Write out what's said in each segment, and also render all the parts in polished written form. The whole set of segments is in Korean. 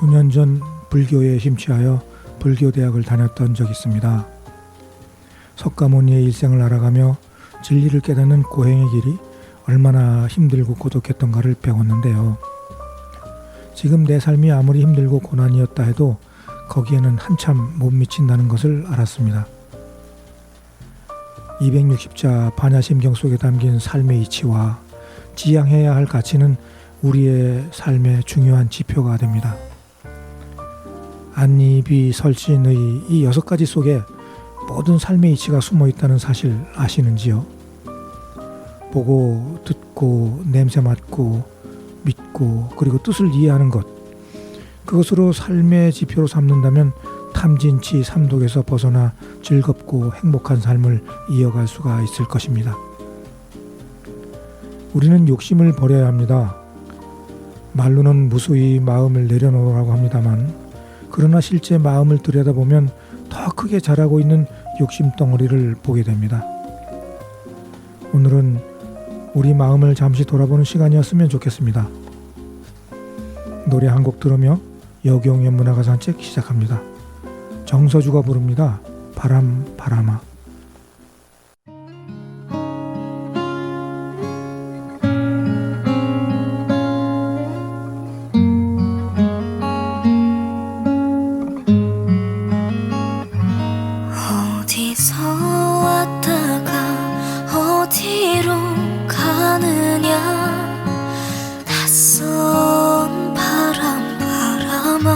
수년 전 불교에 심취하여 불교대학을 다녔던 적이 있습니다. 석가모니의 일생을 알아가며 진리를 깨닫는 고행의 길이 얼마나 힘들고 고독했던가를 배웠는데요. 지금 내 삶이 아무리 힘들고 고난이었다 해도 거기에는 한참 못 미친다는 것을 알았습니다. 260자 반야심경 속에 담긴 삶의 이치와 지향해야 할 가치는 우리의 삶의 중요한 지표가 됩니다. 안니비 설신의 이 6가지 속에 모든 삶의 이치가 숨어 있다는 사실 아시는지요? 보고 듣고 냄새 맡고 믿고 그리고 뜻을 이해하는 것, 그것으로 삶의 지표로 삼는다면 탐진치 삼독에서 벗어나 즐겁고 행복한 삶을 이어갈 수가 있을 것입니다. 우리는 욕심을 버려야 합니다. 말로는 무수히 마음을 내려놓으라고 합니다만, 그러나 실제 마음을 들여다보면 더 크게 자라고 있는 욕심덩어리를 보게 됩니다. 오늘은 우리 마음을 잠시 돌아보는 시간이었으면 좋겠습니다. 노래 한 곡 들으며 여기용의 문화가 산책 시작합니다. 정서주가 부릅니다. 바람 바람아. 어디서 왔다가 어디로 가느냐, 낯선 바람아,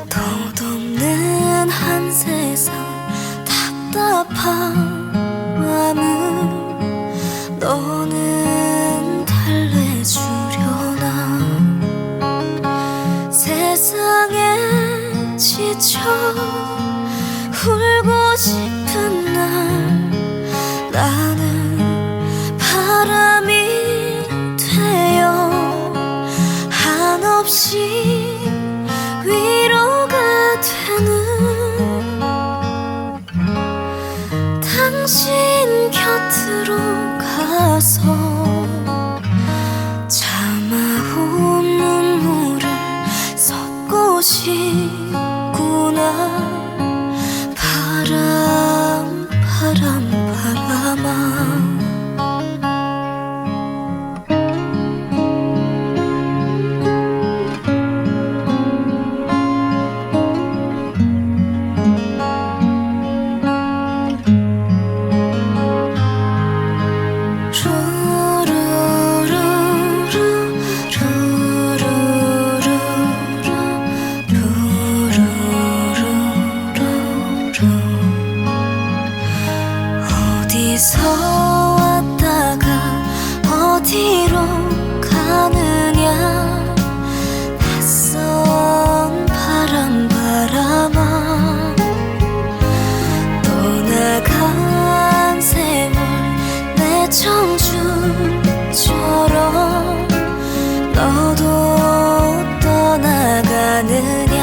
덧없는 한 세상 답답한 마음을 너는 달래주려나. 세상에 지쳐 울고 싶은 날, 나는 바람이 되어 한없이 위로가 되는 당신 곁으로 가서 참아온 눈물을 쏟고 싶구나. 바람아. 어디서 왔다가 어디로 가느냐, 낯선 바람아, 떠나간 세월 내 청춘처럼 너도 떠나가느냐.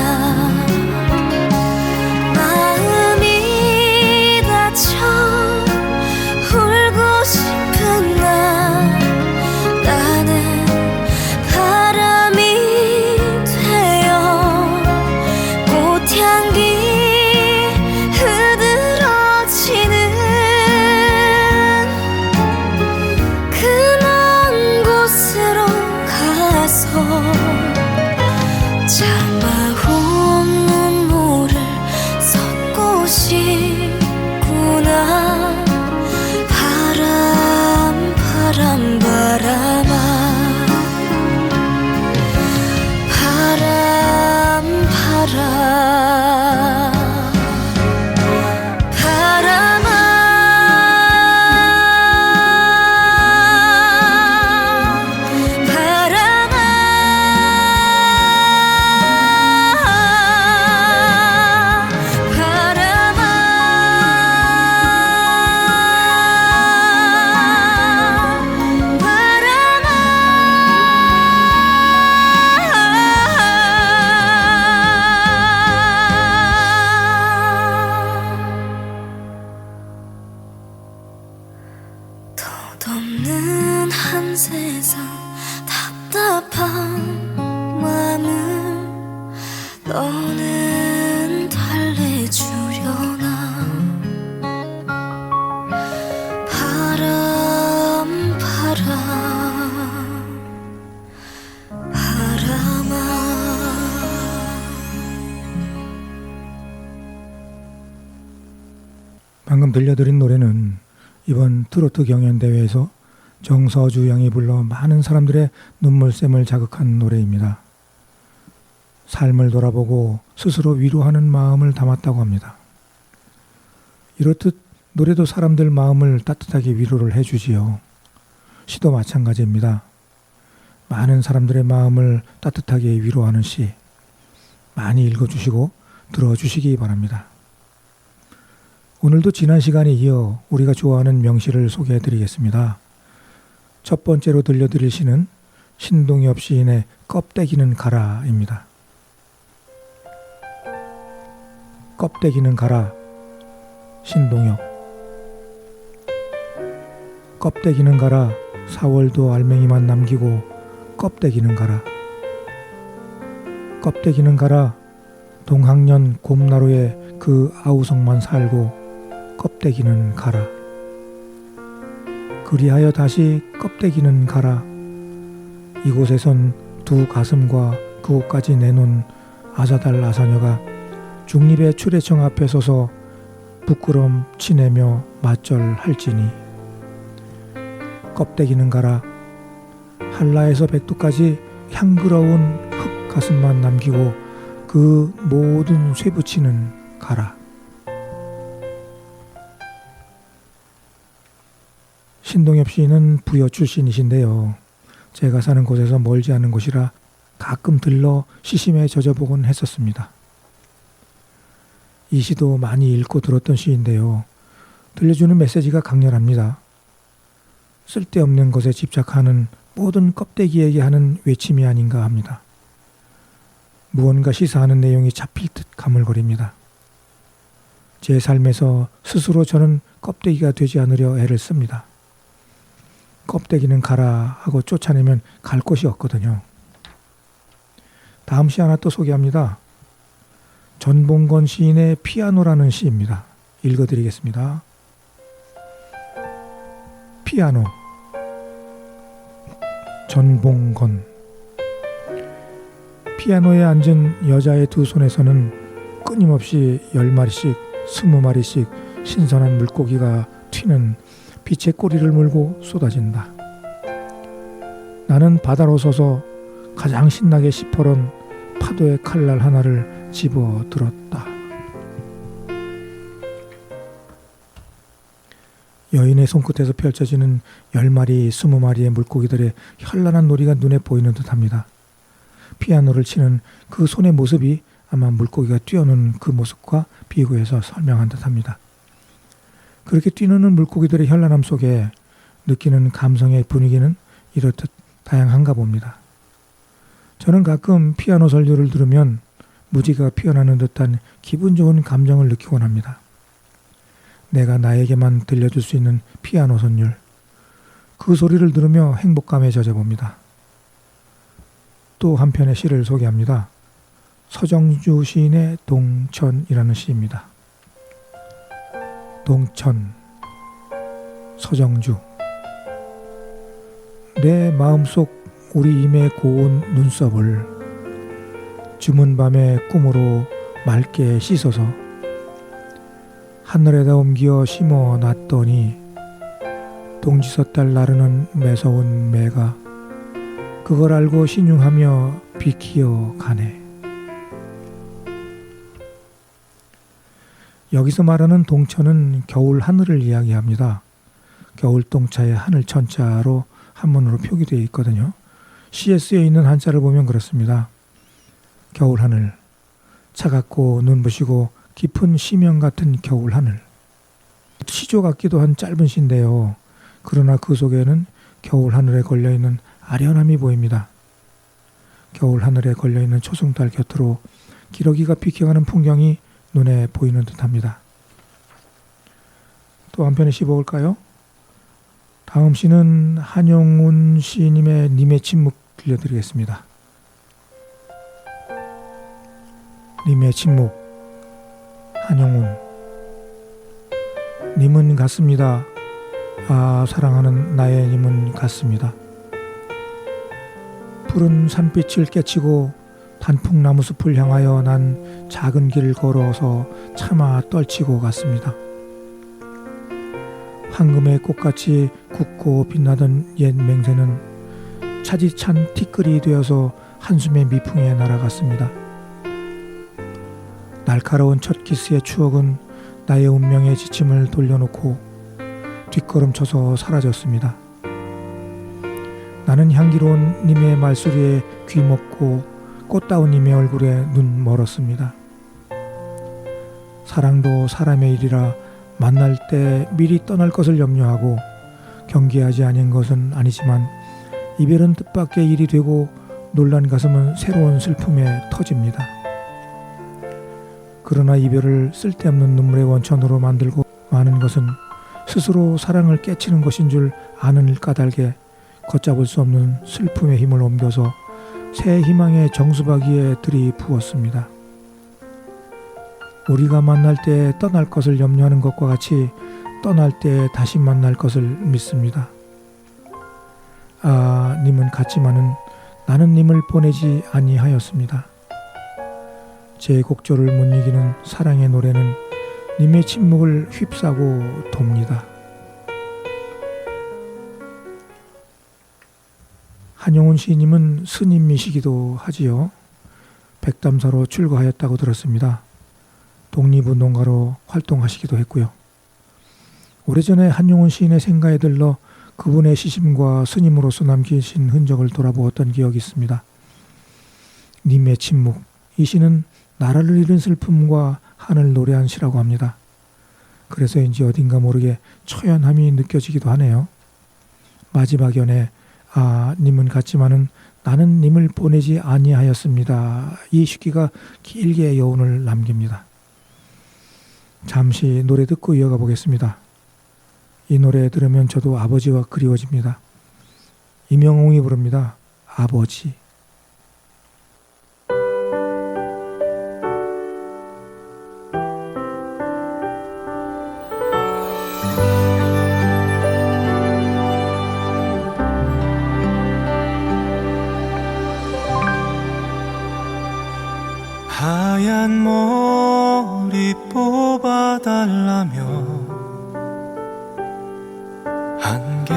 마음이 다쳐 울고 싶은 날, 나는 바람이 되어 꽃향기 흐드러지는 그 먼 곳으로 가서 참아온 눈물을 쏟고 싶구나. 바람아, 덧없는 한 세상 답답한 마음 더는 달래주려나 바람 바람아 방금 들려드린 노래는 이번 트로트 경연대회에서 정서주 양이 불러 많은 사람들의 눈물샘을 자극한 노래입니다. 삶을 돌아보고 스스로 위로하는 마음을 담았다고 합니다. 이렇듯 노래도 사람들 마음을 따뜻하게 위로를 해주지요. 시도 마찬가지입니다. 많은 사람들의 마음을 따뜻하게 위로하는 시 많이 읽어주시고 들어주시기 바랍니다. 오늘도 지난 시간에 이어 우리가 좋아하는 명시를 소개해드리겠습니다. 첫 번째로 들려드릴 시는 신동엽 시인의 껍데기는 가라입니다. 껍데기는 가라, 신동엽. 껍데기는 가라, 4월도 알맹이만 남기고 껍데기는 가라. 껍데기는 가라, 동학년 곰나루에 그 아우성만 살고 껍데기는 가라. 그리하여 다시 껍데기는 가라. 이곳에선 두 가슴과 그곳까지 내놓은 아사달 아사녀가 중립의 출애청 앞에 서서 부끄럼 치내며 맞절할지니 껍데기는 가라. 한라에서 백두까지 향그러운 흙 가슴만 남기고 그 모든 쇠붙이는 가라. 신동엽 시인은 부여 출신이신데요. 제가 사는 곳에서 멀지 않은 곳이라 가끔 들러 시심에 젖어보곤 했었습니다. 이 시도 많이 읽고 들었던 시인데요. 들려주는 메시지가 강렬합니다. 쓸데없는 것에 집착하는 모든 껍데기에게 하는 외침이 아닌가 합니다. 무언가 시사하는 내용이 잡힐 듯 가물거립니다. 제 삶에서 스스로 저는 껍데기가 되지 않으려 애를 씁니다. 껍데기는 가라 하고 쫓아내면 갈 곳이 없거든요. 다음 시 하나 또 소개합니다. 전봉건 시인의 피아노라는 시입니다. 읽어드리겠습니다. 피아노, 전봉건. 피아노에 앉은 여자의 두 손에서는 끊임없이 10마리씩 20마리씩 신선한 물고기가 튀는 빛의 꼬리를 물고 쏟아진다. 나는 바다로 서서 가장 신나게 시퍼런 파도의 칼날 하나를 집어들었다. 여인의 손끝에서 펼쳐지는 10마리, 20마리의 물고기들의 현란한 놀이가 눈에 보이는 듯합니다. 피아노를 치는 그 손의 모습이 아마 물고기가 뛰어노는 그 모습과 비교해서 설명한 듯합니다. 그렇게 뛰노는 물고기들의 현란함 속에 느끼는 감성의 분위기는 이렇듯 다양한가 봅니다. 저는 가끔 피아노 전류를 들으면 무지가 피어나는 듯한 기분 좋은 감정을 느끼곤 합니다. 내가 나에게만 들려줄 수 있는 피아노 선율, 그 소리를 들으며 행복감에 젖어봅니다. 또 한편의 시를 소개합니다. 서정주 시인의 동천이라는 시입니다. 동천, 서정주. 내 마음속 우리 임의 고운 눈썹을 주문 밤의 꿈으로 맑게 씻어서 하늘에다 옮겨 심어 놨더니 동지섣달 나르는 매서운 매가 그걸 알고 신용하며 비키어 가네. 여기서 말하는 동천은 겨울 하늘을 이야기합니다. 겨울동차에 하늘 천자로 한문으로 표기되어 있거든요. 시에 쓰여 있는 한자를 보면 그렇습니다. 겨울 하늘, 차갑고 눈부시고 깊은 심연 같은 겨울 하늘. 시조 같기도 한 짧은 시인데요. 그러나 그 속에는 겨울 하늘에 걸려있는 아련함이 보입니다. 겨울 하늘에 걸려있는 초승달 곁으로 기러기가 비켜가는 풍경이 눈에 보이는 듯합니다. 또 한편의 시 볼까요? 다음 시는 한용운 시인님의 님의 침묵 들려드리겠습니다. 님의 침묵. 한용운. 님은 같습니다. 아, 사랑하는 나의 님은 같습니다. 푸른 산빛을 깨치고 단풍나무 숲을 향하여 난 작은 길을 걸어서 차마 떨치고 갔습니다. 황금의 꽃같이 굳고 빛나던 옛 맹세는 차디찬 티끌이 되어서 한숨의 미풍에 날아갔습니다. 날카로운 첫 키스의 추억은 나의 운명의 지침을 돌려놓고 뒷걸음쳐서 사라졌습니다. 나는 향기로운 님의 말소리에 귀먹고 꽃다운 님의 얼굴에 눈 멀었습니다. 사랑도 사람의 일이라 만날 때 미리 떠날 것을 염려하고 경계하지 않은 것은 아니지만 이별은 뜻밖의 일이 되고 놀란 가슴은 새로운 슬픔에 터집니다. 그러나 이별을 쓸데없는 눈물의 원천으로 만들고 마는 것은 스스로 사랑을 깨치는 것인 줄 아는 까닭에 걷잡을 수 없는 슬픔의 힘을 옮겨서 새 희망의 정수박이에 들이부었습니다. 우리가 만날 때 떠날 것을 염려하는 것과 같이 떠날 때 다시 만날 것을 믿습니다. 아, 님은 같지만은 나는 님을 보내지 아니하였습니다. 제 곡조를 못 이기는 사랑의 노래는 님의 침묵을 휩싸고 돕니다. 한용운 시인님은 스님이시기도 하지요. 백담사로 출가하였다고 들었습니다. 독립운동가로 활동하시기도 했고요. 오래전에 한용운 시인의 생가에 들러 그분의 시심과 스님으로서 남기신 흔적을 돌아보았던 기억이 있습니다. 님의 침묵, 이 시는 나라를 잃은 슬픔과 한을 노래한 시라고 합니다. 그래서인지 어딘가 모르게 처연함이 느껴지기도 하네요. 마지막 연에 아, 님은 같지만은 나는 님을 보내지 아니하였습니다. 이 시기가 길게 여운을 남깁니다. 잠시 노래 듣고 이어가 보겠습니다. 이 노래 들으면 저도 아버지와 그리워집니다. 임영웅이 부릅니다. 아버지. 하얀 머리 뽑아달라며 한 개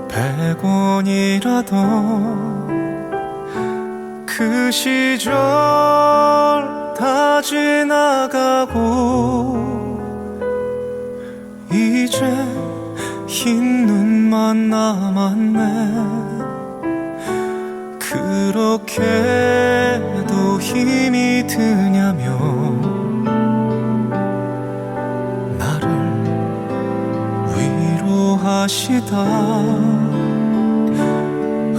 100원이라도 그 시절 다 지나가고 이제 흰 눈만 남았네. 그렇게도 힘이 드냐며 나를 위로하시다.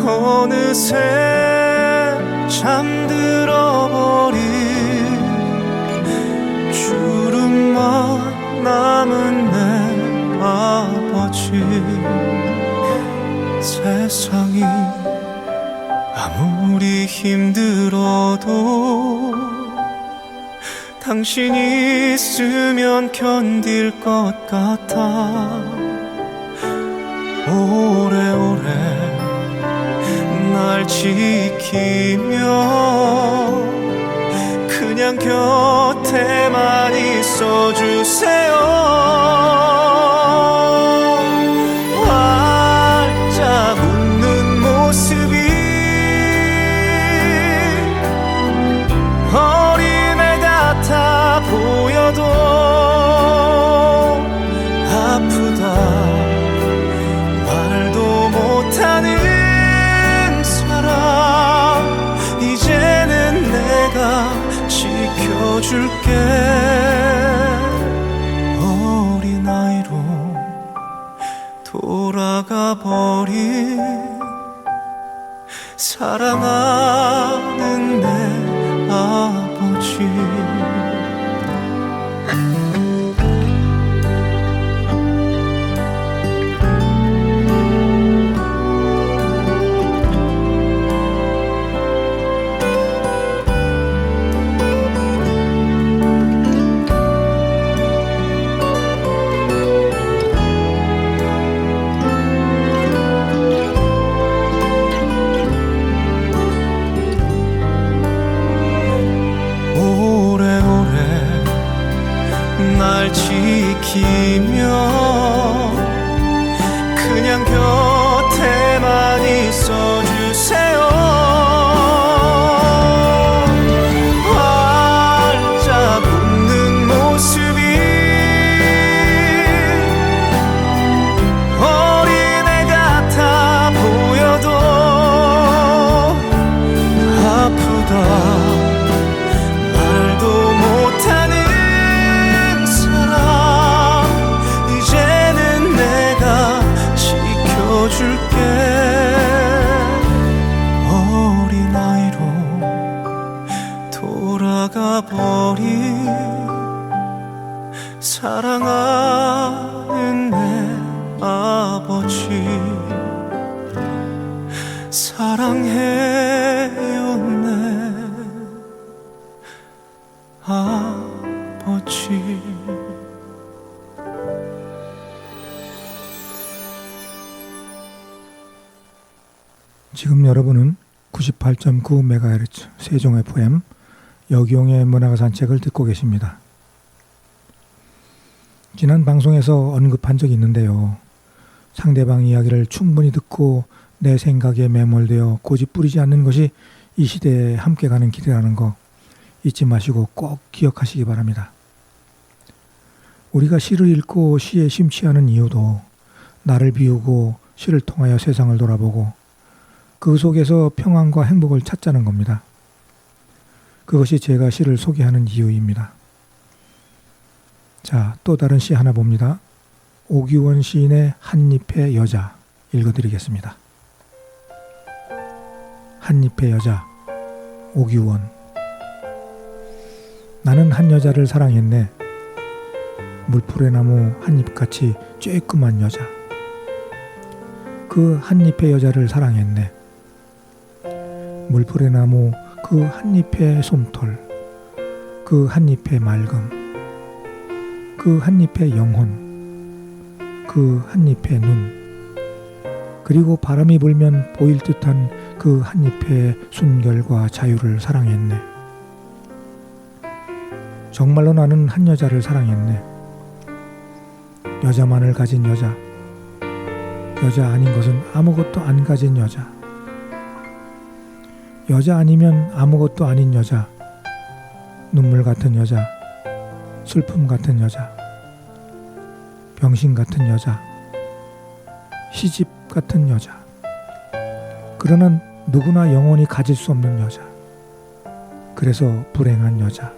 어느새 잠들어버린 주름만 남은 내 아버지. 세상이 아무리 힘들어도 당신 있으면 견딜 것 같아. 오래오래 날 지키며 그냥 곁에만 있어주세요. 활짝 웃는 모습이 어린애 같아 보여도 아프다 말도 못하는 사람. 이제는 내가 지켜줄게. 어린아이로 돌아가 버린 사랑하는 내 아버지. 그냥 곁에만 있어주세요. 활짝 웃는 모습이 어린애 같아 보여도 아프다 말도 못하는 사랑 이제는 내가 지켜줄게. 어린아이로 돌아가 버린 사랑하는 내 아버지 사랑해요 내 아버지. 지금 여러분은 98.9MHz 세종 FM 여기용의 문화가 산책을 듣고 계십니다. 지난 방송에서 언급한 적이 있는데요. 상대방 이야기를 충분히 듣고 내 생각에 매몰되어 고집 부리지 않는 것이 이 시대에 함께 가는 길이라는 거 잊지 마시고 꼭 기억하시기 바랍니다. 우리가 시를 읽고 시에 심취하는 이유도 나를 비우고 시를 통하여 세상을 돌아보고 그 속에서 평안과 행복을 찾자는 겁니다. 그것이 제가 시를 소개하는 이유입니다. 자, 또 다른 시 하나 봅니다. 오규원 시인의 한잎의 여자 읽어드리겠습니다. 한잎의 여자, 오규원. 나는 한 여자를 사랑했네. 물풀의 나무 한잎같이 쬐끄만 여자. 그 한잎의 여자를 사랑했네. 물풀의 나무 그 한잎의 솜털, 그 한잎의 맑음, 그 한잎의 영혼, 그 한잎의 눈, 그리고 바람이 불면 보일 듯한 그 한잎의 순결과 자유를 사랑했네. 정말로 나는 한 여자를 사랑했네. 여자만을 가진 여자, 여자 아닌 것은 아무것도 안 가진 여자, 여자 아니면 아무것도 아닌 여자, 눈물 같은 여자, 슬픔 같은 여자, 병신 같은 여자, 시집 같은 여자, 그러나 누구나 영원히 가질 수 없는 여자, 그래서 불행한 여자,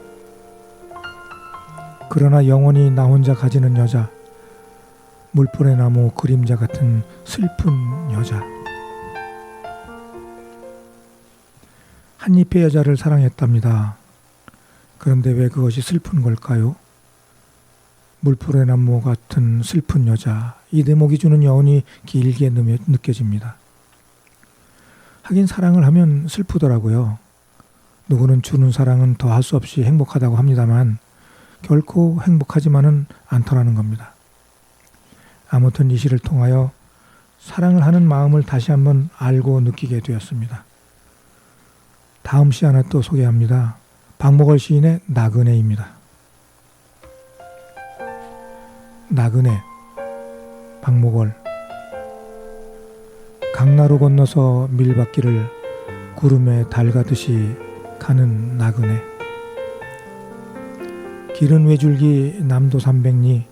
그러나 영원히 나 혼자 가지는 여자, 물풀의 나무 그림자 같은 슬픈 여자. 한잎의 여자를 사랑했답니다. 그런데 왜 그것이 슬픈 걸까요? 물풀의 나무 같은 슬픈 여자, 이 대목이 주는 여운이 길게 느껴집니다. 하긴 사랑을 하면 슬프더라고요. 누구는 주는 사랑은 더할 수 없이 행복하다고 합니다만 결코 행복하지만은 않더라는 겁니다. 아무튼 이 시를 통하여 사랑을 하는 마음을 다시 한번 알고 느끼게 되었습니다. 다음 시 하나 또 소개합니다. 박목월 시인의 나그네입니다. 나그네, 박목월. 강나루 건너서 밀밭길을 구름에 달 가듯이 가는 나그네. 길은 외줄기 남도 300리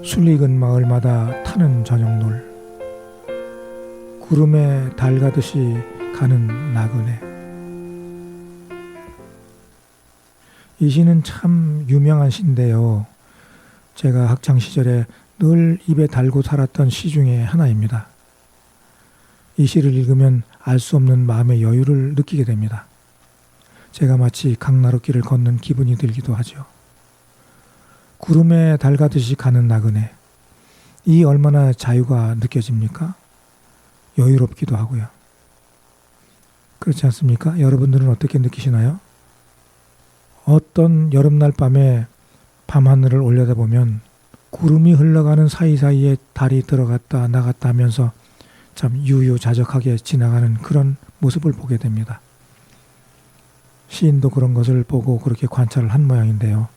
술익은 마을마다 타는 저녁놀. 구름에 달 가듯이 가는 나그네. 이 시는 참 유명한 시인데요. 제가 학창시절에 늘 입에 달고 살았던 시 중에 하나입니다. 이 시를 읽으면 알 수 없는 마음의 여유를 느끼게 됩니다. 제가 마치 강나루길을 걷는 기분이 들기도 하죠. 구름에 달 가듯이 가는 나그네. 이 얼마나 자유가 느껴집니까? 여유롭기도 하고요. 그렇지 않습니까? 여러분들은 어떻게 느끼시나요? 어떤 여름날 밤에 밤하늘을 올려다보면 구름이 흘러가는 사이사이에 달이 들어갔다 나갔다 하면서 참 유유자적하게 지나가는 그런 모습을 보게 됩니다. 시인도 그런 것을 보고 그렇게 관찰을 한 모양인데요.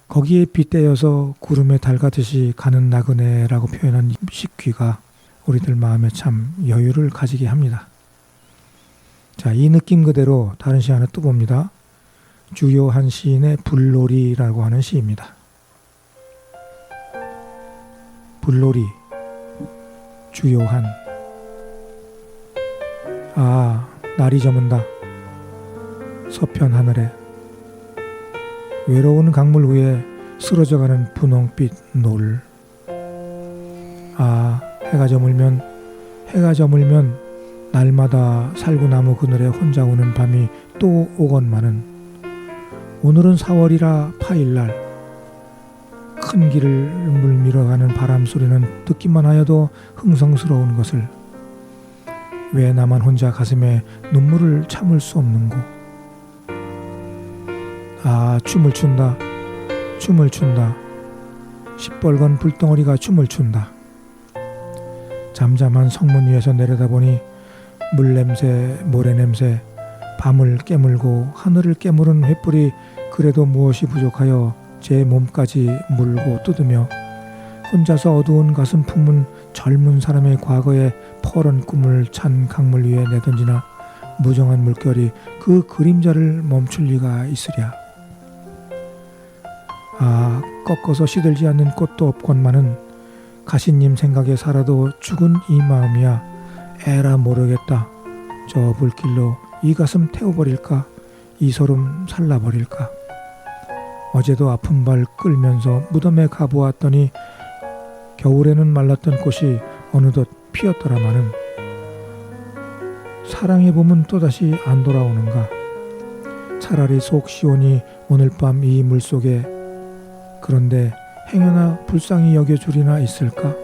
거기에 빗대어서 구름에 달가듯이 가는 나그네라고 표현한 식귀가 우리들 마음에 참 여유를 가지게 합니다. 자, 이 느낌 그대로 다른 시 하나 또 봅니다. 주요한 시인의 불놀이라고 하는 시입니다. 불놀이, 주요한. 아, 날이 저문다. 서편 하늘에 외로운 강물 위에 쓰러져가는 분홍빛 노을. 아, 해가 저물면 날마다 살구나무 그늘에 혼자 우는 밤이 또 오건만은 오늘은 4월이라 파일날 큰 길을 물밀어가는 바람 소리는 듣기만 하여도 흥성스러운 것을 왜 나만 혼자 가슴에 눈물을 참을 수 없는고. 아, 춤을 춘다. 시뻘건 불덩어리가 춤을 춘다. 잠잠한 성문 위에서 내려다보니 물냄새, 모래냄새, 밤을 깨물고 하늘을 깨무른 횃불이 그래도 무엇이 부족하여 제 몸까지 물고 뜯으며 혼자서 어두운 가슴 품은 젊은 사람의 과거의 퍼런 꿈을 찬 강물 위에 내던지나 무정한 물결이 그 그림자를 멈출 리가 있으랴. 아, 꺾어서 시들지 않는 꽃도 없건만은 가시님 생각에 살아도 죽은 이 마음이야. 에라 모르겠다. 저 불길로 이 가슴 태워버릴까? 이 소름 살라버릴까? 어제도 아픈 발 끌면서 무덤에 가보았더니 겨울에는 말랐던 꽃이 어느덧 피었더라마는 사랑의 봄은 또다시 안 돌아오는가? 차라리 속 시원히 오늘 밤 이 물속에 그런데 행여나 불쌍히 여겨주리나 있을까?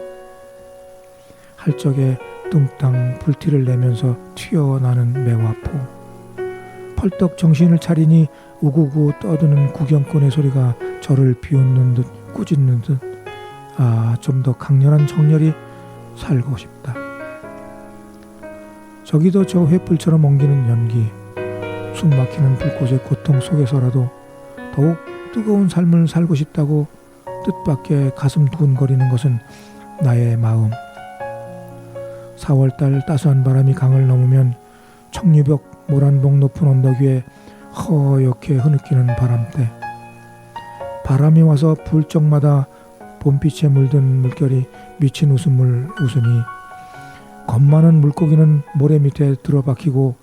할 적에 뚱땅 불티를 내면서 튀어나는 매화포. 펄떡 정신을 차리니 우구구 떠드는 구경꾼의 소리가 저를 비웃는 듯 꾸짖는 듯. 아, 좀 더 강렬한 정열이 살고 싶다. 저기도 저 횃불처럼 옮기는 연기. 숨막히는 불꽃의 고통 속에서라도 더욱 뜨거운 삶을 살고 싶다고 뜻밖의 가슴 두근거리는 것은 나의 마음. 4월달 따스한 바람이 강을 넘으면 청류벽 모란봉 높은 언덕 위에 허옇게 흐느끼는 바람대. 바람이 와서 불적마다 봄빛에 물든 물결이 미친 웃음을 웃으니 겁많은 물고기는 모래 밑에 들어박히고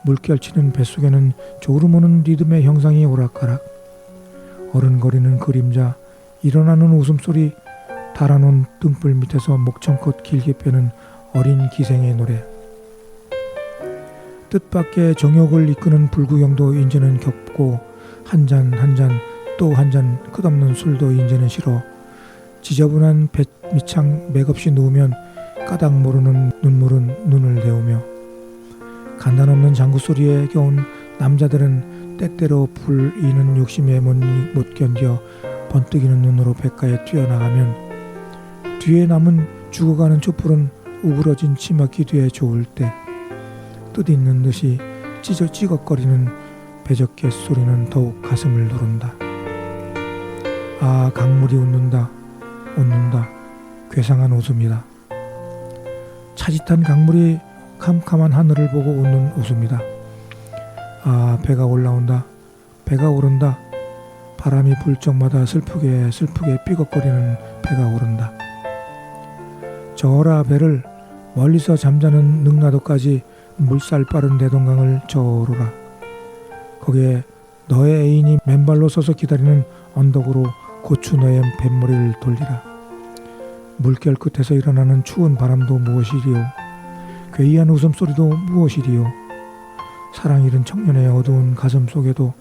물결치는 뱃속에는 졸음오는 리듬의 형상이 오락가락. 어른거리는 그림자, 일어나는 웃음소리, 달아놓은 등불 밑에서 목청껏 길게 빼는 어린 기생의 노래. 뜻밖의 정욕을 이끄는 불구경도 이제는 겹고 한 잔 또 한 잔 끝없는 술도 이제는 싫어. 지저분한 밑창 맥없이 누우면 까닭 모르는 눈물은 눈을 데우며 간단없는 장구소리에 겨운 남자들은 때때로 불이는 욕심에 못 견뎌 번뜩이는 눈으로 냇가에 뛰어나가면 뒤에 남은 죽어가는 촛불은 우그러진 치마기 뒤에 좋을 때 뜻있는 듯이 찌걱거리는 배적개 소리는 더욱 가슴을 누른다. 아, 강물이 웃는다. 괴상한 웃음이다. 차짓한 강물이 캄캄한 하늘을 보고 웃는 웃음이다. 아, 배가 올라온다. 배가 오른다. 바람이 불 적마다 슬프게 삐걱거리는 배가 오른다. 저어라 배를 멀리서 잠자는 능라도까지 물살 빠른 대동강을 저어오라. 거기에 너의 애인이 맨발로 서서 기다리는 언덕으로 고추 너의 뱃머리를 돌리라. 물결 끝에서 일어나는 추운 바람도 무엇이리요? 괴이한 웃음소리도 무엇이리요? 사랑 잃은 청년의 어두운 가슴 속에도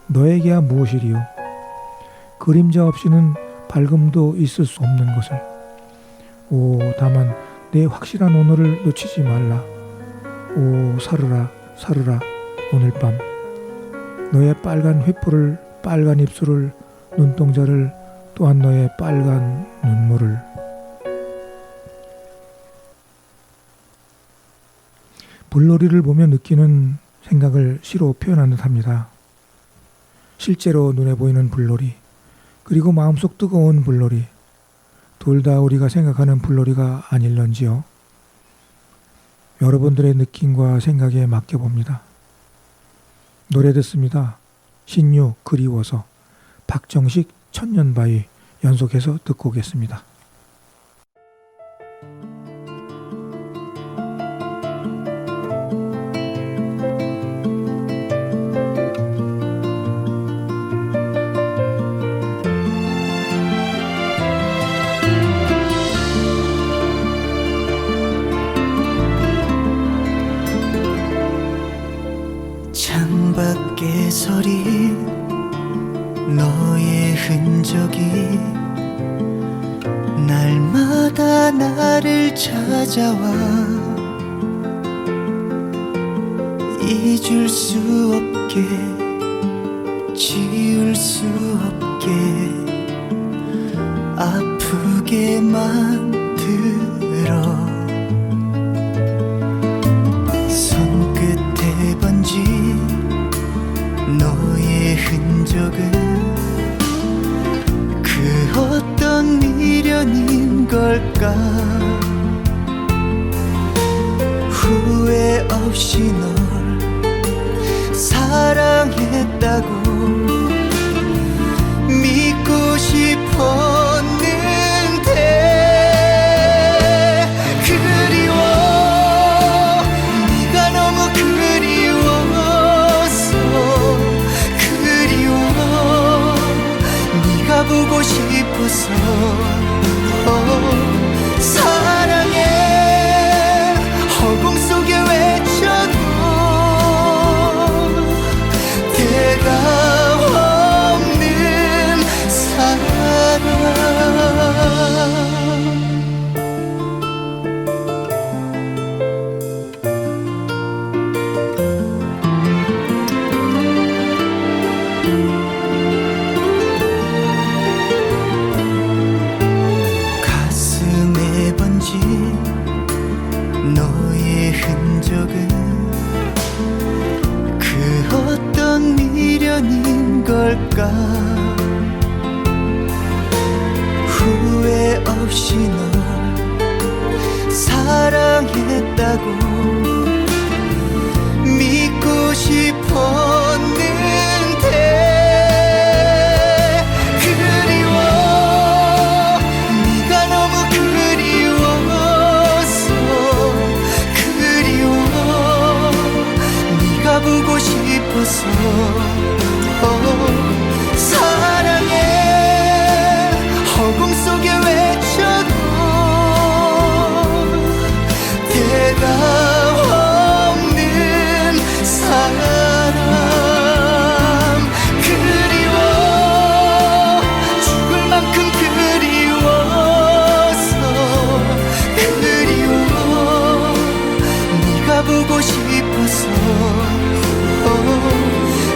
너에게야 무엇이리요? 그림자 없이는 밝음도 있을 수 없는 것을. 오, 다만 내 확실한 오늘을 놓치지 말라. 오, 사르라 오늘 밤 너의 빨간 횃불을, 빨간 입술을, 눈동자를, 또한 너의 빨간 눈물을. 불놀이를 보며 느끼는 생각을 시로 표현한 듯합니다. 실제로 눈에 보이는 불놀이, 그리고 마음속 뜨거운 불놀이, 둘 다 우리가 생각하는 불놀이가 아닐런지요. 여러분들의 느낌과 생각에 맡겨봅니다. 노래 듣습니다. 신유 그리워서, 박정식 천년바위 연속해서 듣고 오겠습니다. 창밖에 서린 너의 흔적이 날마다 나를 찾아와 잊을 수 없게 지울 수 없게 아프게 만들어 손끝에 번진 너의 흔적은 그 어떤 미련인 걸까 후회 없이 널 사랑했다고 믿고 싶었는데 그리워 네가 너무 그리워서 그리워 네가 보고 싶어서 사랑해 허공 속에 외쳐도 대가 없는 사랑 가슴에 번진 너의 흔적은 그 어떤 미련인 걸까 후회 없이 널 사랑했다고 믿고 싶었는데 그리워 네가 너무 그리워서 그리워 네가 보고 싶어서 사랑해 허공 속에 외쳐도 대가 없는 사랑 그리워 죽을 만큼 그리워서 그리워 네가 보고 싶어서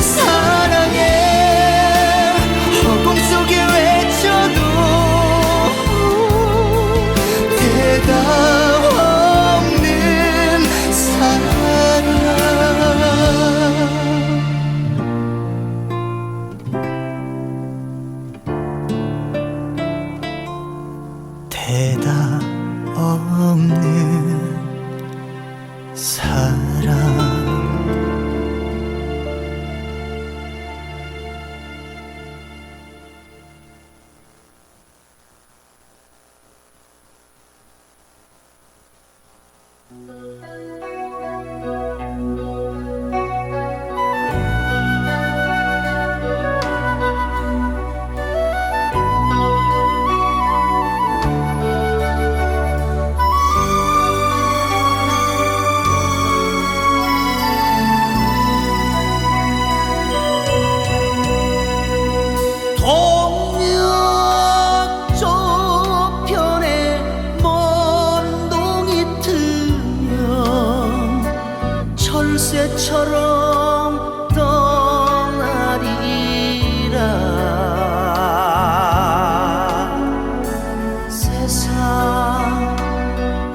사랑해 허공 속에 외쳐도 대가 없는 사랑 대답 없는 사랑 동력 저편에 먼 동이 트면 철새처럼 떠나리라 세상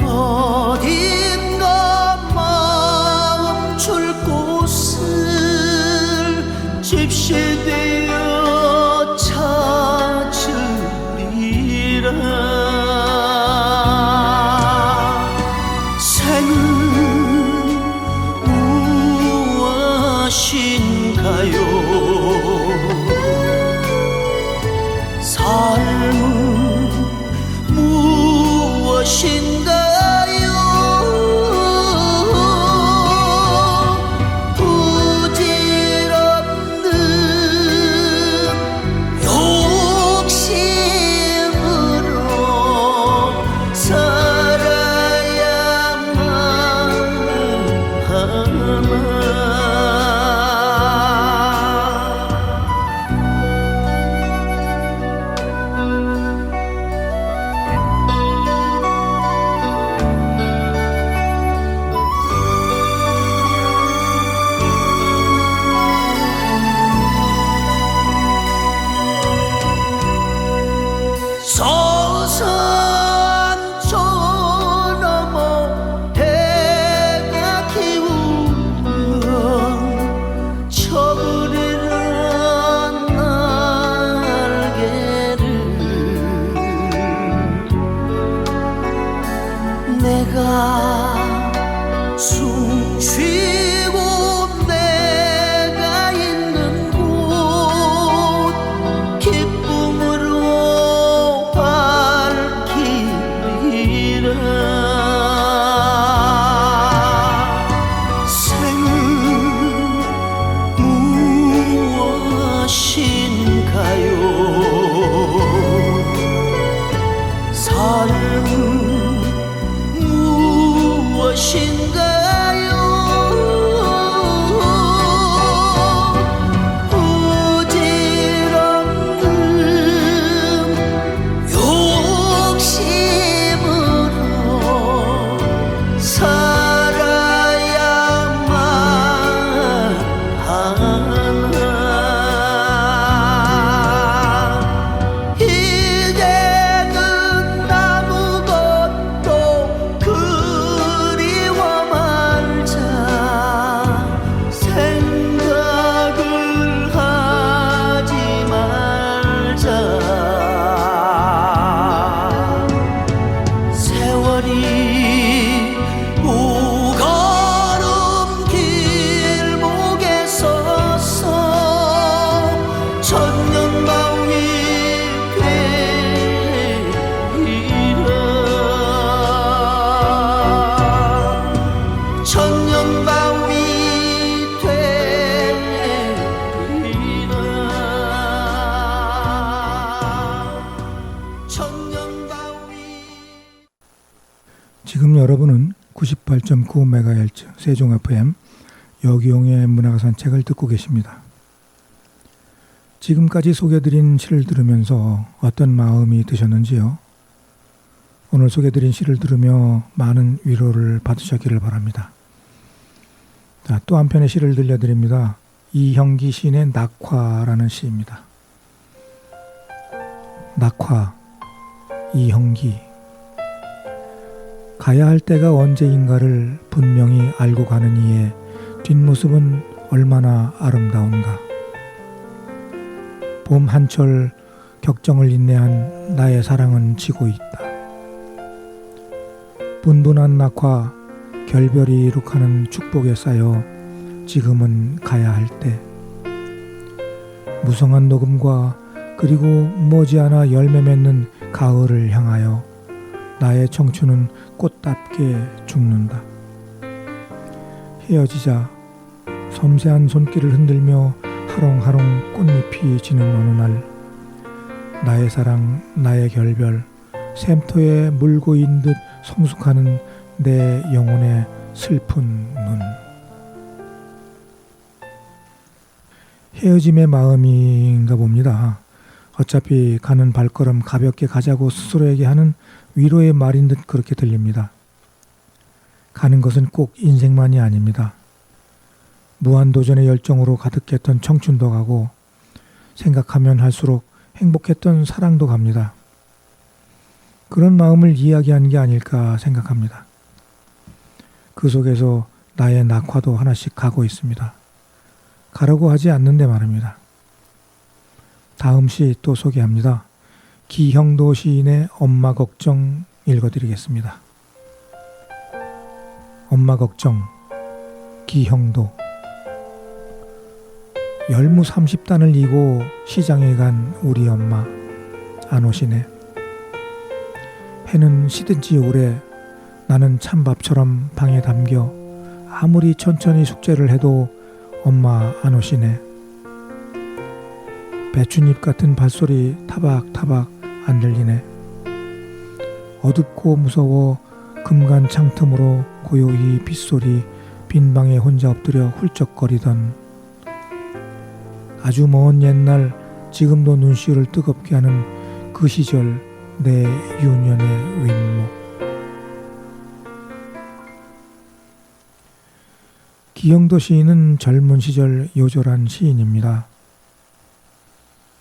어딘가 마음줄 곳을 집시되어 찾아오리라 내가 숨 쉬고 내가 있는 곳 기쁨으로 밝히리라. 생은 무엇인가요? 삶은 무엇인가요? 부질없는 욕심으로 살아야만 하나. 이제는 아무것도 그리워 말자. 생각을 하지 말자. 세월이 오가는 길목에 서서 천년바위 되리라. 천년바위 되리라. 천년바위. 지금 여러분은 98.9MHz 세종 FM 여기용의 문화가 산책을 듣고 계십니다. 지금까지 소개드린 시를 들으면서 어떤 마음이 드셨는지요? 오늘 소개드린 시를 들으며 많은 위로를 받으셨기를 바랍니다. 자, 또 한편의 시를 들려드립니다. 이형기 시인의 낙화라는 시입니다. 낙화, 이형기. 가야 할 때가 언제인가를 분명히 알고 가는 이의 뒷모습은 얼마나 아름다운가. 봄 한철 격정을 인내한 나의 사랑은 지고 있다. 분분한 낙화 결별이 이룩하는 축복에 쌓여 지금은 가야 할 때. 무성한 녹음과 그리고 머지않아 열매 맺는 가을을 향하여 나의 청춘은 꽃답게 죽는다. 헤어지자 섬세한 손길을 흔들며 하롱하롱 꽃잎이 지는 어느 날 나의 사랑, 나의 결별, 샘터에 물고 있는 듯 성숙하는 내 영혼의 슬픈 눈. 헤어짐의 마음인가 봅니다. 어차피 가는 발걸음 가볍게 가자고 스스로에게 하는 위로의 말인 듯 그렇게 들립니다. 가는 것은 꼭 인생만이 아닙니다. 무한도전의 열정으로 가득했던 청춘도 가고 생각하면 할수록 행복했던 사랑도 갑니다. 그런 마음을 이야기한 게 아닐까 생각합니다. 그 속에서 나의 낙화도 하나씩 가고 있습니다. 가라고 하지 않는데 말입니다. 다음 시 또 소개합니다. 기형도 시인의 엄마 걱정 읽어드리겠습니다. 엄마 걱정, 기형도. 열무 30단을 이고 시장에 간 우리 엄마 안 오시네. 해는 시든 지 오래 나는 찬밥처럼 방에 담겨 아무리 천천히 숙제를 해도 엄마 안 오시네. 배춧잎 같은 발소리 타박타박 안 들리네. 어둡고 무서워 금간 창틈으로 고요히 빗소리 빈방에 혼자 엎드려 훌쩍거리던 아주 먼 옛날 지금도 눈시울을 뜨겁게 하는 그 시절 내 유년의 윗목. 기형도 시인은 젊은 시절 요절한 시인입니다.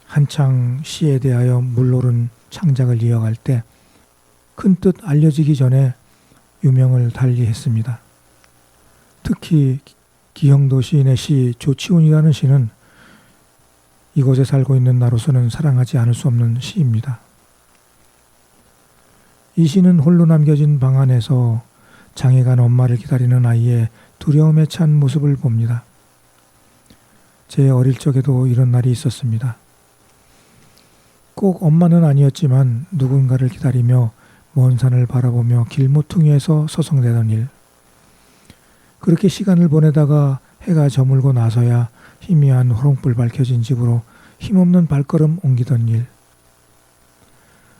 한창 시에 대하여 물오른 창작을 이어갈 때 큰 뜻 알려지기 전에 유명을 달리했습니다. 특히 기형도 시인의 시 조치훈이라는 시는 이곳에 살고 있는 나로서는 사랑하지 않을 수 없는 시입니다. 이 시는 홀로 남겨진 방 안에서 장애간 엄마를 기다리는 아이의 두려움에 찬 모습을 봅니다. 제 어릴 적에도 이런 날이 있었습니다. 꼭 엄마는 아니었지만 누군가를 기다리며 먼 산을 바라보며 길모퉁이에서 서성대던 일. 그렇게 시간을 보내다가 해가 저물고 나서야 희미한 호롱불 밝혀진 집으로 힘없는 발걸음 옮기던 일.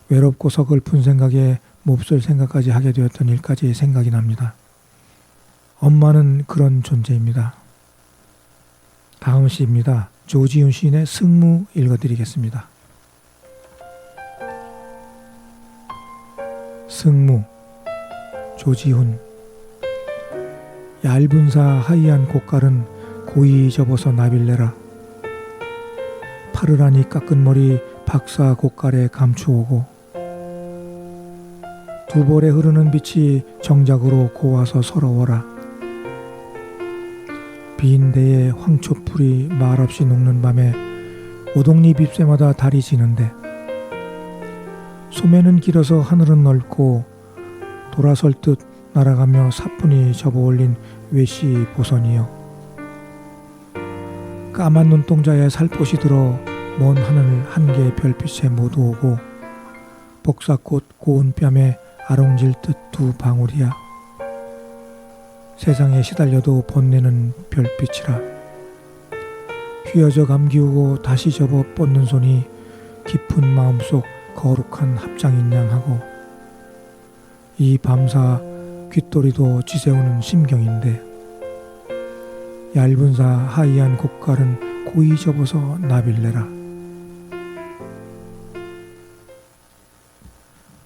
외롭고 서글픈 생각에 몹쓸 생각까지 하게 되었던 일까지 생각이 납니다. 엄마는 그런 존재입니다. 다음 시입니다. 조지훈 시인의 승무 읽어드리겠습니다. 승무, 조지훈. 얇은 사 하이한 곡갈은 고이 접어서 나빌래라. 파르라니 깎은 머리 박사 곡갈에 감추오고 두 볼에 흐르는 빛이 정작으로 고와서 서러워라. 빈 대에 황초풀이 말없이 녹는 밤에 오동잎 잎새마다 달이 지는데 소매는 길어서 하늘은 넓고 돌아설 듯 날아가며 사뿐히 접어올린 외시 보선이여. 까만 눈동자에 살포시 들어 먼 하늘 한 개의 별빛에 모두 오고 복사꽃 고운 뺨에 아롱질 듯 두 방울이야. 세상에 시달려도 번내는 별빛이라. 휘어져 감기우고 다시 접어 뻗는 손이 깊은 마음속 거룩한 합장인 양 하고 이 밤사 귓도리도 쥐세우는 심경인데 얇은 사 하이한 곡갈은 고이 접어서 나빌래라.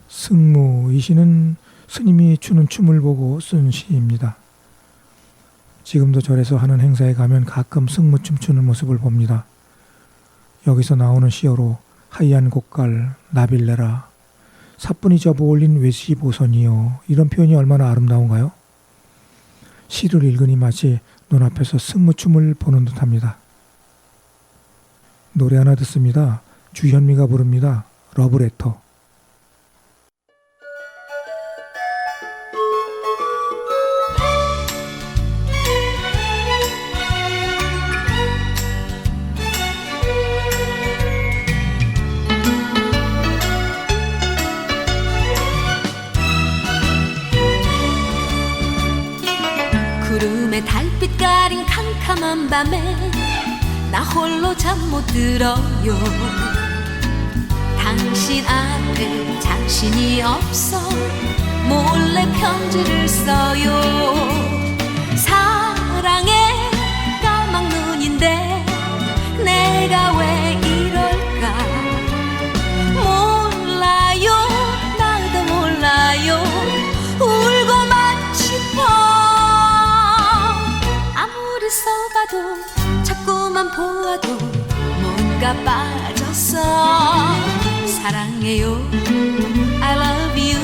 승무, 이 시는 스님이 추는 춤을 보고 쓴 시입니다. 지금도 절에서 하는 행사에 가면 가끔 승무춤 추는 모습을 봅니다. 여기서 나오는 시어로 하이한 곡갈, 나빌래라, 사뿐히 접어올린 외시보선이요, 이런 표현이 얼마나 아름다운가요? 시를 읽으니 마치 눈앞에서 승무춤을 보는 듯합니다. 노래 하나 듣습니다. 주현미가 부릅니다. 러브레터. 구름에 달빛 가린 캄캄한 밤에 나 홀로 잠 못 들어요. 당신 앞에 자신이 없어 몰래 편지를 써요. 사랑의 까막 눈인데 내가 왜 이럴까 몰라요. 나도 몰라요. 울고만 싶어. 아무리 써봐도 자꾸만 보아도 뭔가 빠졌어. 사랑해요, I love you,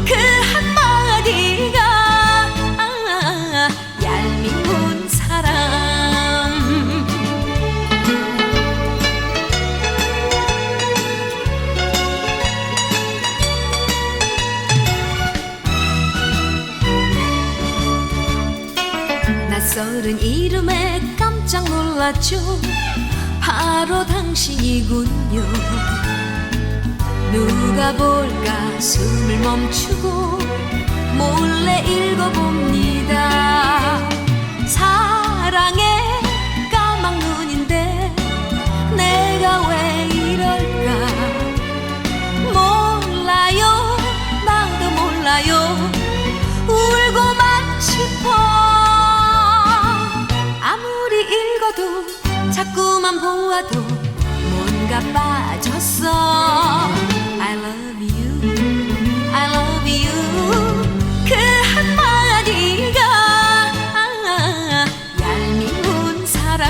그 한마디가 얄미운 사람. 낯설은 이름에 깜짝 놀랐죠. 바로 당신이군요. 누가 볼까 숨을 멈추고 몰래 읽어봅니다. 사랑의 까막 눈인데 내가 왜 이럴까 몰라요. 나도 몰라요. 울고만 싶어. 아무리 읽어도 자꾸만 보아도 뭔가 빠졌어. I love you, I love you, 그 한마디가 얄미운 사람.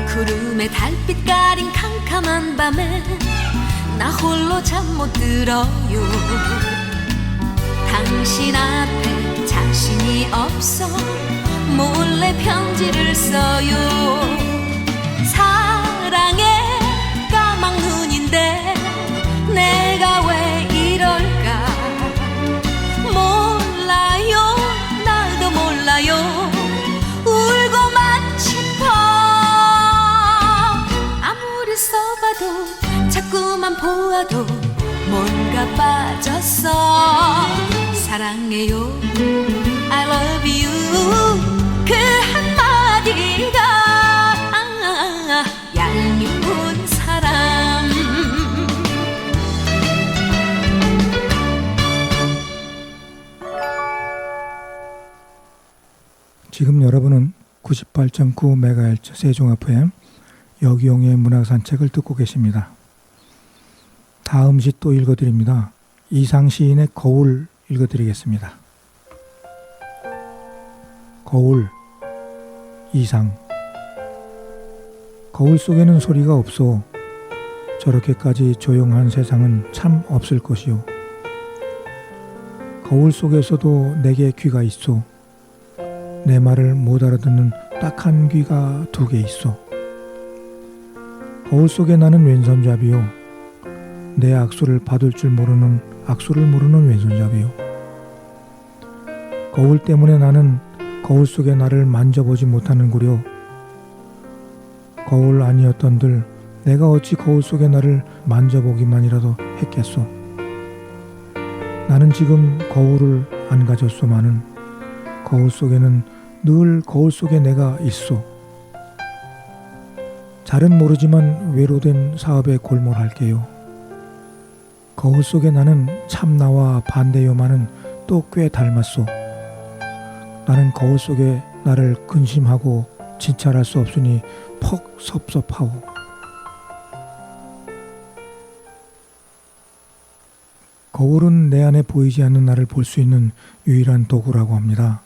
구름에 달빛 가린 캄캄한 밤에 나 홀로 잠 못 들어요. 당신 앞에 자신이 없어 몰래 편지를 써요. 사랑의 까막 눈인데 자꾸만 보아도 뭔가 빠졌어. 사랑해요 I love you 그 한마디가 얄미운 사람. 지금 여러분은 98.9MHz 세종 FM 여기용의 문화산책을 듣고 계십니다. 다음 시 또 읽어드립니다. 이상 시인의 거울 읽어드리겠습니다. 거울, 이상. 거울 속에는 소리가 없소. 저렇게까지 조용한 세상은 참 없을 것이오. 거울 속에서도 내게 귀가 있소. 내 말을 못 알아듣는 딱한 귀가 2개 있어. 거울 속에 나는 왼손잡이요. 내 악수를 받을 줄 모르는 악수를 모르는 왼손잡이요. 거울 때문에 나는 거울 속에 나를 만져보지 못하는구려. 거울 아니었던들 내가 어찌 거울 속에 나를 만져보기만이라도 했겠소. 나는 지금 거울을 안 가졌소마는 거울 속에는 늘 거울 속에 내가 있소. 잘은 모르지만 외로된 사업에 골몰할게요. 거울 속에 나는 참 나와 반대요마는 또 꽤 닮았소. 나는 거울 속에 나를 근심하고 진찰할 수 없으니 퍽 섭섭하오. 거울은 내 안에 보이지 않는 나를 볼 수 있는 유일한 도구라고 합니다.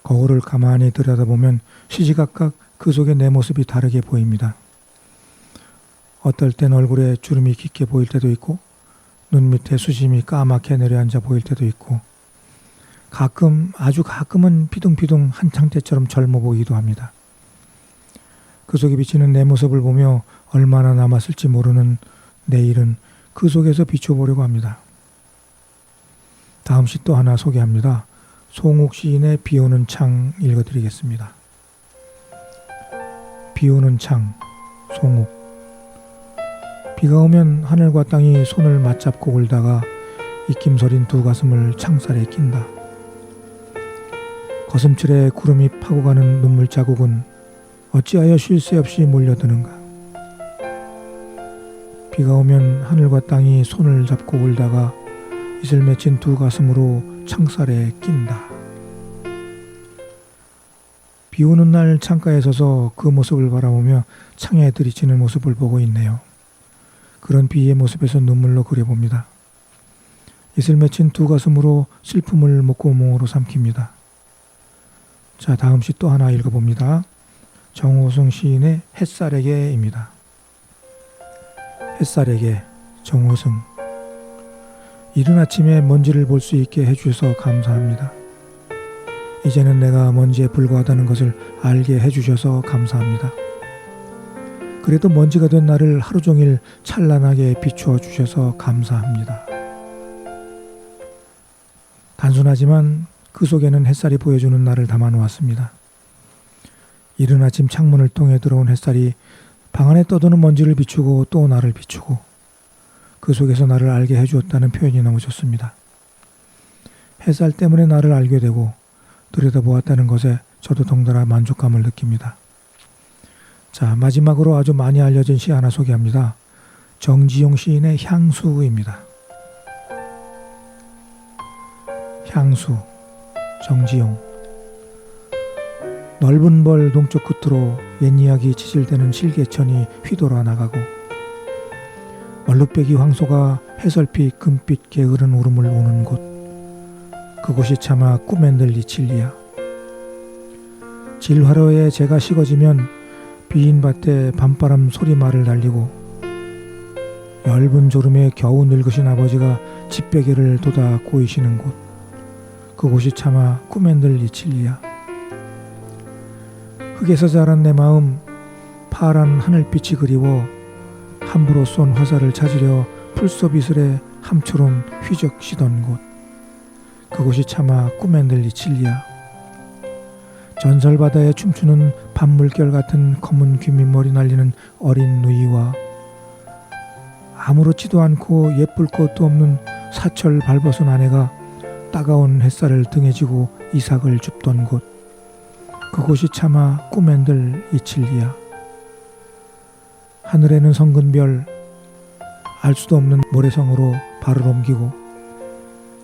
거울을 가만히 들여다보면 시시각각 그 속에 내 모습이 다르게 보입니다. 어떨 땐 얼굴에 주름이 깊게 보일 때도 있고 눈 밑에 수심이 까맣게 내려앉아 보일 때도 있고 가끔 아주 가끔은 피둥피둥 한창 때처럼 젊어 보이기도 합니다. 그 속에 비치는 내 모습을 보며 얼마나 남았을지 모르는 내일은 그 속에서 비춰보려고 합니다. 다음 시 또 하나 소개합니다. 송욱 시인의 비오는 창 읽어드리겠습니다. 비오는 창, 송욱. 비가 오면 하늘과 땅이 손을 맞잡고 울다가 입김서린 2 가슴을 창살에 낀다. 거슴칠에 구름이 파고 가는 눈물 자국은 어찌하여 쉴 새 없이 몰려드는가. 비가 오면 하늘과 땅이 손을 잡고 울다가 이슬 맺힌 2 가슴으로 창살에 낀다. 비 오는 날 창가에 서서 그 모습을 바라보며 창에 들이치는 모습을 보고 있네요. 그런 비의 모습에서 눈물로 그려봅니다. 이슬 맺힌 2 가슴으로 슬픔을 목구멍으로 삼킵니다. 자, 다음 시 또 하나 읽어봅니다. 정호승 시인의 햇살에게입니다. 햇살에게, 정호승. 이른 아침에 먼지를 볼 수 있게 해주셔서 감사합니다. 이제는 내가 먼지에 불과하다는 것을 알게 해주셔서 감사합니다. 그래도 먼지가 된 나를 하루 종일 찬란하게 비추어 주셔서 감사합니다. 단순하지만 그 속에는 햇살이 보여주는 나를 담아 놓았습니다. 이른 아침 창문을 통해 들어온 햇살이 방 안에 떠도는 먼지를 비추고 또 나를 비추고 그 속에서 나를 알게 해주었다는 표현이 너무 좋습니다. 햇살 때문에 나를 알게 되고 들여다보았다는 것에 저도 덩달아 만족감을 느낍니다. 자, 마지막으로 아주 많이 알려진 시 하나 소개합니다. 정지용 시인의 향수입니다. 향수, 정지용. 넓은 벌 동쪽 끝으로 옛이야기 지질대는 실개천이 휘돌아 나가고 얼룩배기 황소가 해설피 금빛 게으른 울음을 우는 곳, 그곳이 차마 꿈엔들리 칠리야. 질화로에 재가 식어지면 비인 밭에 밤바람 소리말을 날리고 엷은 졸음에 겨우 늙으신 아버지가 집베개를 돋아 꼬이시는 곳, 그곳이 차마 꿈엔들리 칠리야. 흙에서 자란 내 마음, 파란 하늘빛이 그리워 함부로 쏜 화살을 찾으려 풀숲 이슬에 함초롬 휘적시던 곳, 그곳이 차마 꿈엔들리 칠리야. 전설바다에 춤추는 밤물결 같은 검은 귀밑머리 날리는 어린 누이와 아무렇지도 않고 예쁠 것도 없는 사철 발벗은 아내가 따가운 햇살을 등에 지고 이삭을 줍던 곳, 그곳이 차마 꿈엔들 이칠리야. 하늘에는 성근별, 알 수도 없는 모래성으로 발을 옮기고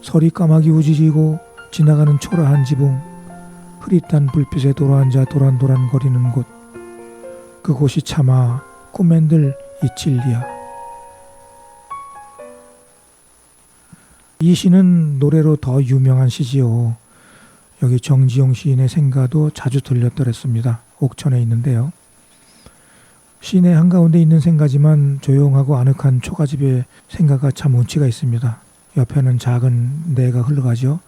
서리 까마귀 우지지고 지나가는 초라한 지붕, 흐릿한 불빛에 돌아앉아 도란도란 거리는 곳, 그곳이 차마 꿈엔들 이칠리야. 이 시는 노래로 더 유명한 시지요. 여기 정지용 시인의 생가도 자주 들렸더랬습니다. 옥천에 있는데요. 시내 한가운데 있는 생가지만 조용하고 아늑한 초가집에 생가가 참 운치가 있습니다. 옆에는 작은 내가 흘러가죠.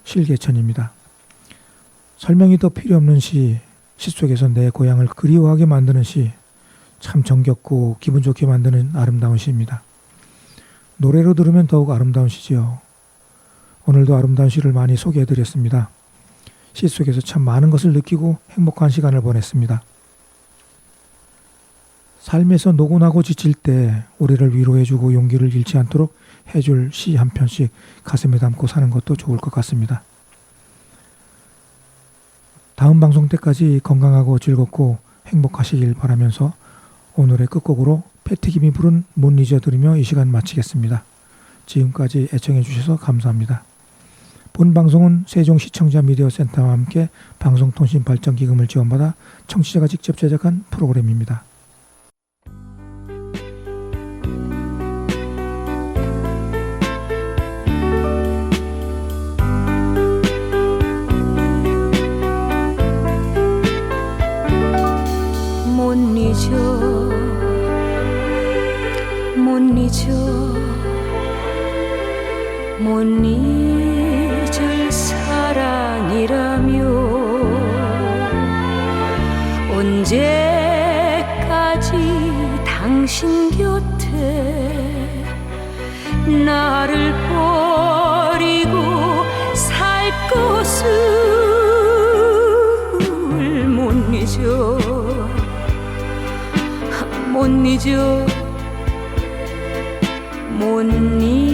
실개천입니다. 설명이 더 필요 없는 시 속에서 내 고향을 그리워하게 만드는 시, 참 정겹고 기분 좋게 만드는 아름다운 시입니다. 노래로 들으면 더욱 아름다운 시지요. 오늘도 아름다운 시를 많이 소개해드렸습니다. 시 속에서 참 많은 것을 느끼고 행복한 시간을 보냈습니다. 삶에서 노곤하고 지칠 때 우리를 위로해주고 용기를 잃지 않도록 해줄 시 한 편씩 가슴에 담고 사는 것도 좋을 것 같습니다. 다음 방송 때까지 건강하고 즐겁고 행복하시길 바라면서 오늘의 끝곡으로 패티김이 부른 못 잊어 들으며 이 시간 마치겠습니다. 지금까지 애청해 주셔서 감사합니다. 본 방송은 세종시청자 미디어센터와 함께 방송통신발전기금을 지원받아 청취자가 직접 제작한 프로그램입니다. 못 잊을 사랑이라며 언제까지 당신 곁에 나를 버리고 살 것을 못 잊어 못 잊어 못 잊어